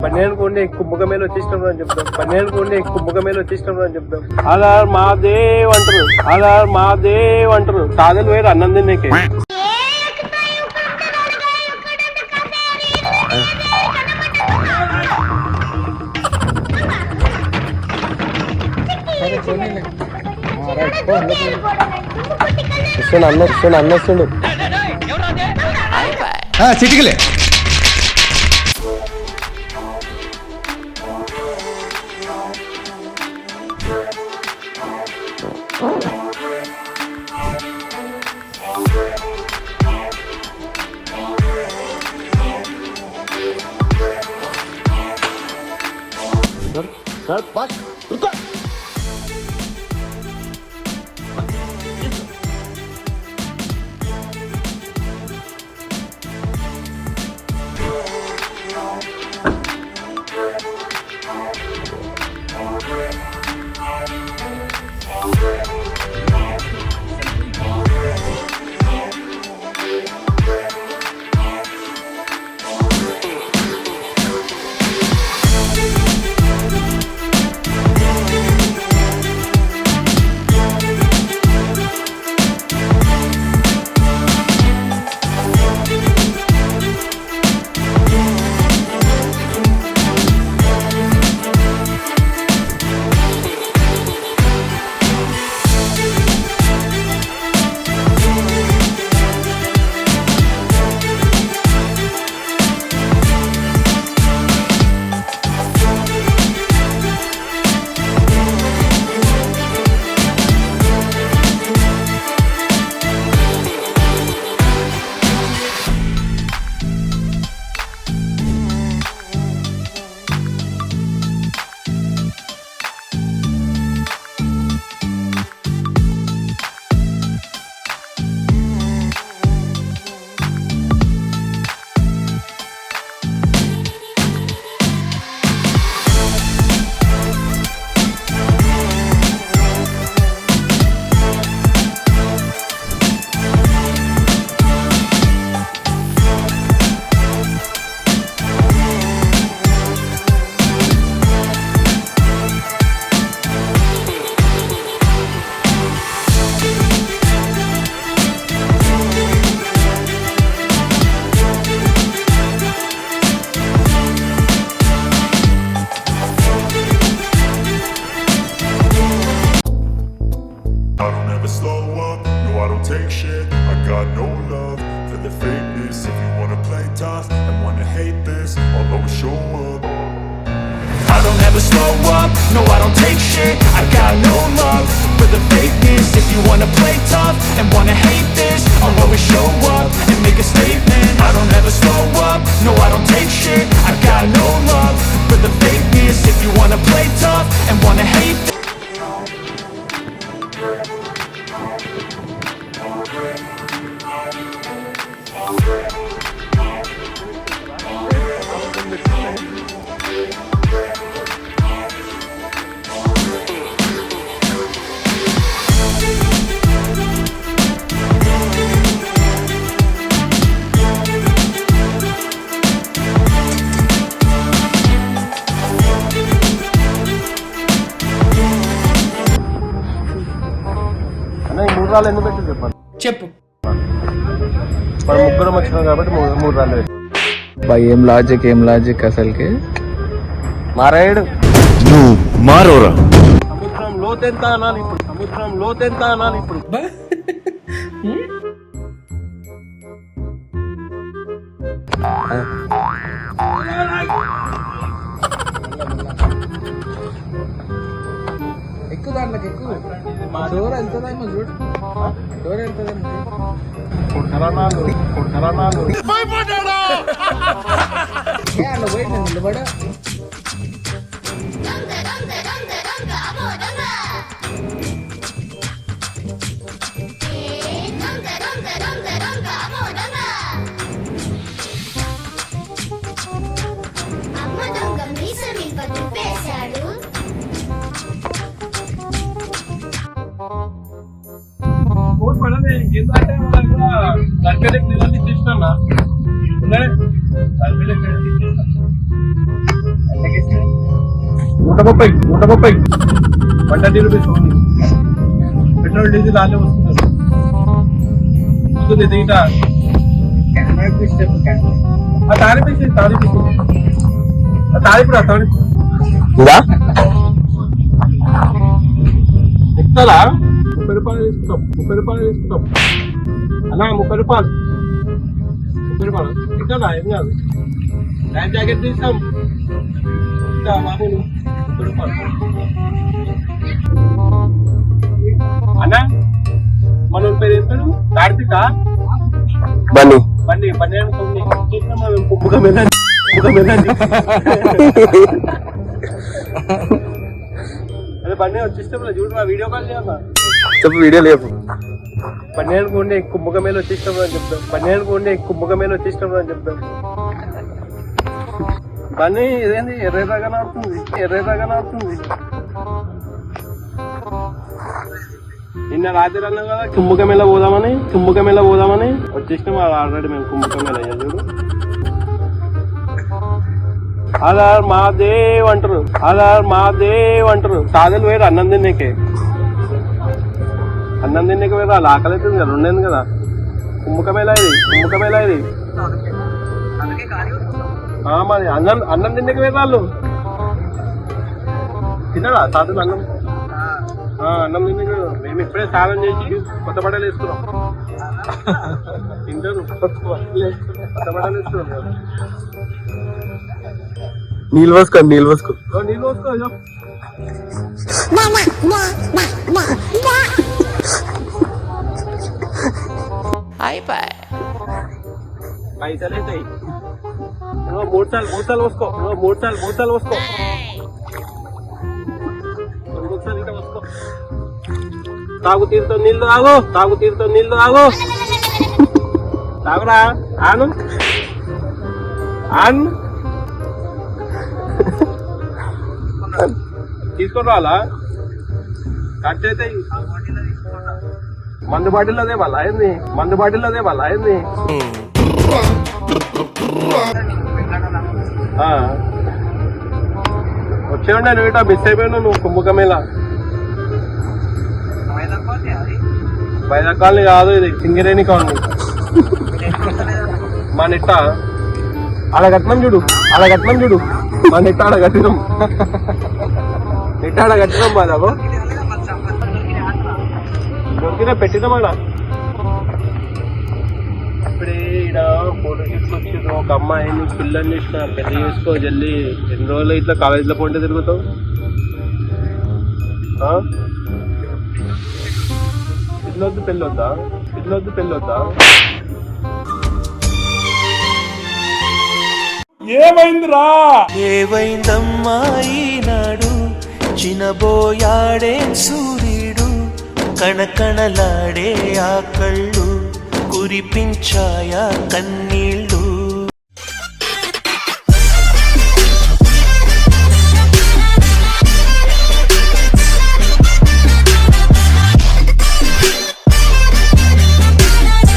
పన్నెండుకోండి కుంభకమేలు వచ్చేసినప్పుడు అని చెప్తాం. పన్నెండుకోండి కుంభకమేలు వచ్చేసినప్పుడు అని చెప్తాం. ఆధార్ మాదేవ్ అంటారు. ఆధార్ మాదేవ్ అంటారు. సాధలు వేరు అన్నం తిన్నాకే. అన్నొస్తుండు చిటికలే. No, I don't take shit. I got no love for the fakeness. If you wanna play tough and wanna hate this, I'll always show up and make a statement. I don't ever slow up. No, I don't take shit. I got no love for the fakeness. If you wanna play tough and wanna hate this. మూడు రాళ్ళు ఎందుకు పెట్టి చెప్పాలి చెప్పు. మనం ముగ్గురం వచ్చినాం కాబట్టి మూడు రాళ్ళు పెట్టి. ఏం లాజిక్ అసలుకి మారాయుడు మారోరా. సముద్రం లోతెంత అనాలి ఇప్పుడు. సముద్రం లోతెంత అనాలి ఇప్పుడు. ఎక్కువ దాంట్లోకి ఎక్కువ డోర్ వెళ్తుందేమో చూడు. డోర్ వెళ్తుందేమో కొట్టరనాలు అట్లా పోయింది నిలబడ. ఏంటంటే గర్భిణీకి నిజం ఇచ్చేసినా గర్భిణీకి 130 130 రూపీస్ పెట్రోల్ డీజిల్ వాళ్ళే వస్తున్నారు వస్తుంది దిగిట తారీపేసి తారీపురా ఎక్కుతారా 30 రూపాయలు తీసుకుంటాం అన్నా 30 రూపాయలు ఇక్కడ ఏం కాదు లైఫ్ జాకెట్ తీస్తాం ఇంకా మామూలు 30 రూపాయలు అన్నా మన పేరు ఏం పేరు కార్తీక బండి పువ్వుగా వెళ్ళండి అదే బండి వచ్చేసినప్పుడు చూడు నా వీడియో కాల్ చేయాలా చెప్పు వీడియో లేపు పన్నెండు కొండే కుంభకమేళ వచ్చేసినప్పుడు అని చెప్తాం కుంభకమేళ వచ్చేసినప్పుడు అని చెప్తాం పని ఇదేంది ఎర్రగా నాడుతుంది నిన్న రాత్రి అన్నాం కదా కుంభకమేళ పోదామని వచ్చేసినాం ఆల్రెడీ మేము కుంభకమేళ అయ్యా చూడు ఆధార్ మహాదేవ్ అంటారు సాధలు వేరు అన్నం తినేకే వేరు వాళ్ళు ఆకలి అవుతుంది కదా ఉండేది కదా కుంభకమేళ ఇది మరి అన్నం తినేకి వేరు వాళ్ళు తిన్నారా సాధులు అన్నం తినేకి మేము ఇప్పుడే స్నానం చేసి కొత్త బట్టలు వేసుకున్నాం తింటారు కొత్త బట్టలు వేసుకున్నాం నీళ్ళు పోసుకో పైసలు అవుతాయి 3 సార్లు పోసుకో 3 సార్లు పోసుకో తాగు తీరుతో నీళ్ళు తాగు తాగురా ఆను తీసుకొని రావాలా ఖర్చు అవుతాయి మందు బాటిల్లోదే వాళ్ళ ఏంది వచ్చేయండి నువ్వు ఇటా మిస్ అయిపోయాను నువ్వు కుంభకమేళ వైజాగ్ కాలనీ కాదు ఇది సింగరేణి కాలనీ మా నెట్ట అలా కట్టినాం చూడు మా నెట్ట ఆడ కట్టినాం బాదాబు దొరికినా పెట్టినాం ఆడ ఇప్పుడే ఈడ ఫోటో తీసుకొచ్చిండ్రు ఒక అమ్మాయిని పిల్లల్ని ఇచ్చిన పెళ్లి చేసుకో జల్లి ఎన్ని రోజులు ఇట్లా కాలేజీలో పోంటే తిరుగుతావు ఇట్లొద్దు పెళ్ళొద్దా ఏమైందమ్మా ఈనాడు చినబోయాడే సూర్యుడు కణకణలాడే ఆ కళ్ళు కురిపించాయా కన్నీళ్ళ